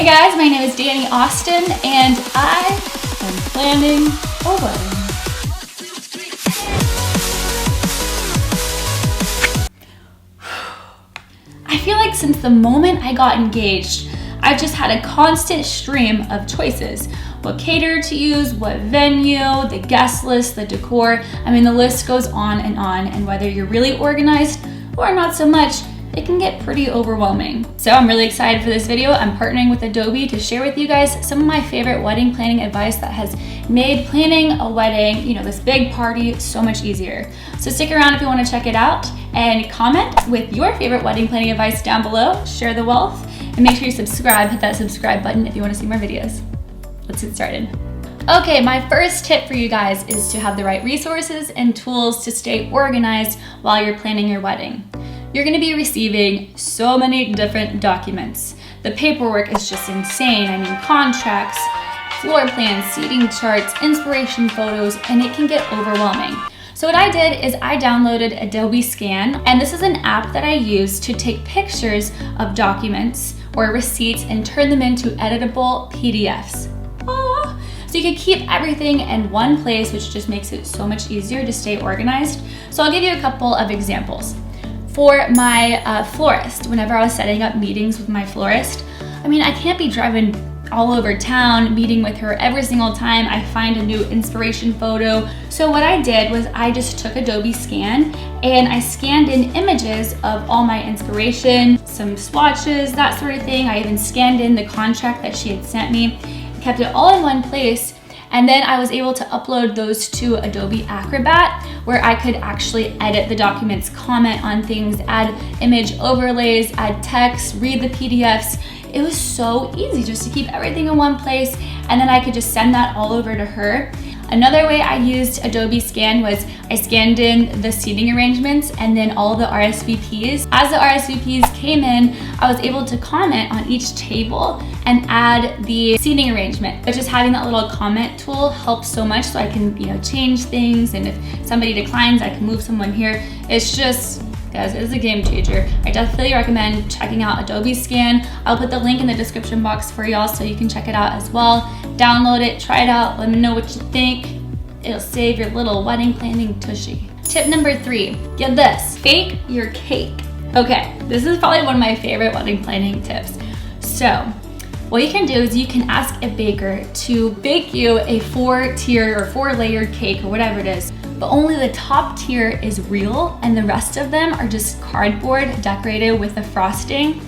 Hey guys, my name is Dani Austin and I am planning a wedding. I feel like since the moment I got engaged, I've just had a constant stream of choices. What caterer to use, what venue, the guest list, the decor. I mean, the list goes on, and whether you're really organized or not so much, it can get pretty overwhelming. So I'm really excited for this video. I'm partnering with Adobe to share with you guys some of my favorite wedding planning advice that has made planning a wedding, this big party, so much easier. So stick around if you want to check it out, and comment with your favorite wedding planning advice down below. Share the wealth, and make sure you subscribe. Hit that subscribe button if you want to see more videos. Let's get started. Okay, my first tip for you guys is to have the right resources and tools to stay organized while you're planning your wedding. You're gonna be receiving so many different documents. The paperwork is just insane. I mean, contracts, floor plans, seating charts, inspiration photos, and it can get overwhelming. So what I did is I downloaded Adobe Scan, and this is an app that I use to take pictures of documents or receipts and turn them into editable PDFs. So you can keep everything in one place, which just makes it so much easier to stay organized. So I'll give you a couple of examples. For my florist, whenever I was setting up meetings with my florist, I mean, I can't be driving all over town meeting with her every single time I find a new inspiration photo. So what I did was I just took Adobe Scan and I scanned in images of all my inspiration, some swatches, that sort of thing. I even scanned in the contract that she had sent me, kept it all in one place. And then I was able to upload those to Adobe Acrobat, where I could actually edit the documents, comment on things, add image overlays, add text, read the PDFs. It was so easy just to keep everything in one place, and then I could just send that all over to her. Another way I used Adobe Scan was I scanned in the seating arrangements and then all the RSVPs. As the RSVPs came in, I was able to comment on each table and add the seating arrangement. But just having that little comment tool helps so much, so I can change things, and if somebody declines, I can move someone here. It's just, guys, it's a game changer. I definitely recommend checking out Adobe Scan. I'll put the link in the description box for y'all so you can check it out as well. Download it, try it out, let me know what you think. It'll save your little wedding planning tushy. Tip number 3, get this, fake your cake. Okay, this is probably one of my favorite wedding planning tips. So, what you can do is you can ask a baker to bake you a 4-tier or 4-layered cake or whatever it is, but only the top tier is real and the rest of them are just cardboard decorated with the frosting.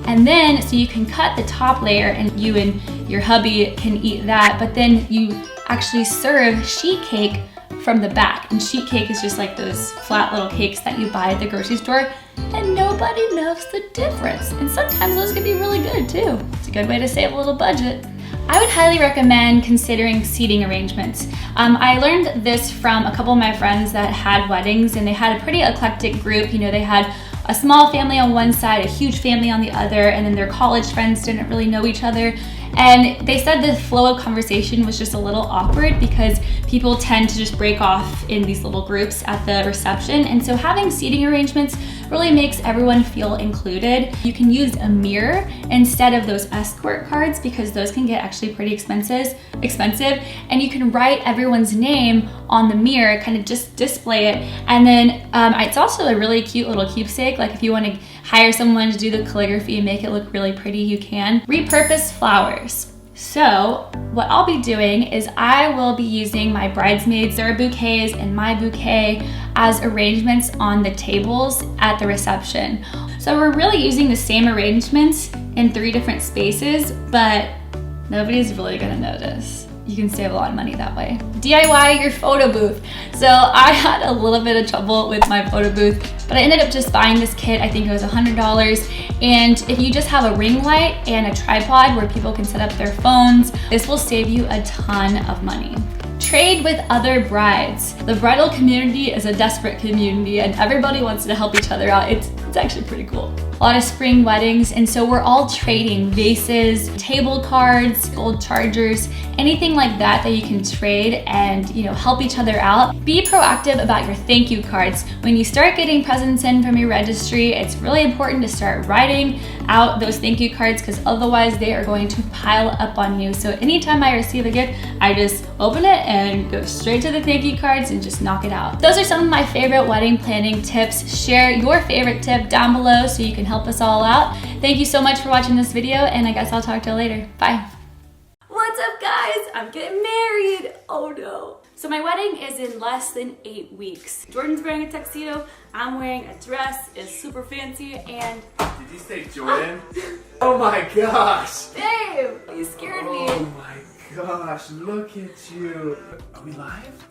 And then, so you can cut the top layer and you and your hubby can eat that, but then you actually serve sheet cake from the back. And sheet cake is just like those flat little cakes that you buy at the grocery store, and nobody knows the difference. And sometimes those can be really good too. It's a good way to save a little budget. I would highly recommend considering seating arrangements. I learned this from a couple of my friends that had weddings, and they had a pretty eclectic group. They had a small family on one side, a huge family on the other, and then their college friends didn't really know each other. And they said the flow of conversation was just a little awkward because people tend to just break off in these little groups at the reception. And so having seating arrangements really makes everyone feel included. You can use a mirror instead of those escort cards because those can get actually pretty expensive. And you can write everyone's name on the mirror, kind of just display it. And then it's also a really cute little keepsake. Like if you want to hire someone to do the calligraphy and make it look really pretty, you can. Repurpose flowers. So what I'll be doing is I will be using my bridesmaids, their bouquets, and my bouquet as arrangements on the tables at the reception. So we're really using the same arrangements in 3 different spaces, but nobody's really gonna notice. You can save a lot of money that way. DIY your photo booth. So I had a little bit of trouble with my photo booth, but I ended up just buying this kit. I think it was $100. And if you just have a ring light and a tripod where people can set up their phones, this will save you a ton of money. Trade with other brides. The bridal community is a desperate community and everybody wants to help each other out. It's actually pretty cool. a lot of spring weddings, and so we're all trading vases, table cards, gold chargers, anything like that that you can trade and, you know, help each other out. Be proactive about your thank you cards. When you start getting presents in from your registry, it's really important to start writing out those thank you cards, because otherwise they are going to pile up on you. So anytime I receive a gift, I just open it and go straight to the thank you cards and just knock it out. Those are some of my favorite wedding planning tips. Share your favorite tip down below so you can help us all out. Thank you so much for watching this video, and I guess I'll talk to you later. Bye. What's up, guys? I'm getting married. Oh no. So my wedding is in less than 8 weeks. Jordan's wearing a tuxedo, I'm wearing a dress, it's super fancy, and... Did you say Jordan? Oh my gosh! Babe, you scared me. Oh my gosh, look at you. Are we live?